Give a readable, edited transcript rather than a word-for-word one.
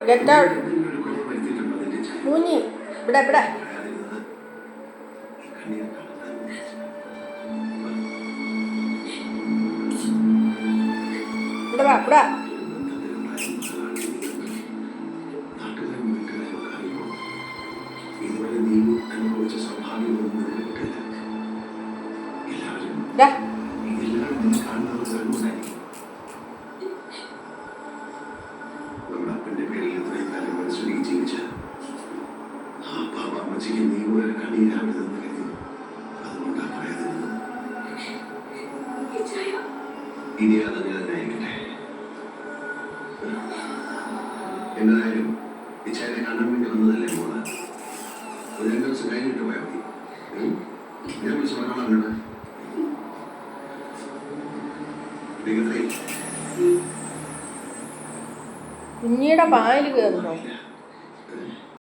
Get out. Muni, beda beda. Beda beda beda. Dah. എന്തായാലും ഇച്ചാരെ കാണാൻ വേണ്ടി വന്നതല്ലേ മോള്. ഒരു 2 ദിവസം കഴിഞ്ഞിട്ട് പോയാൽ മതി. ഞാൻ വിളിച്ച് പറഞ്ഞോളാം. കുഞ്ഞിയുടെ പാല് കയറുന്നു.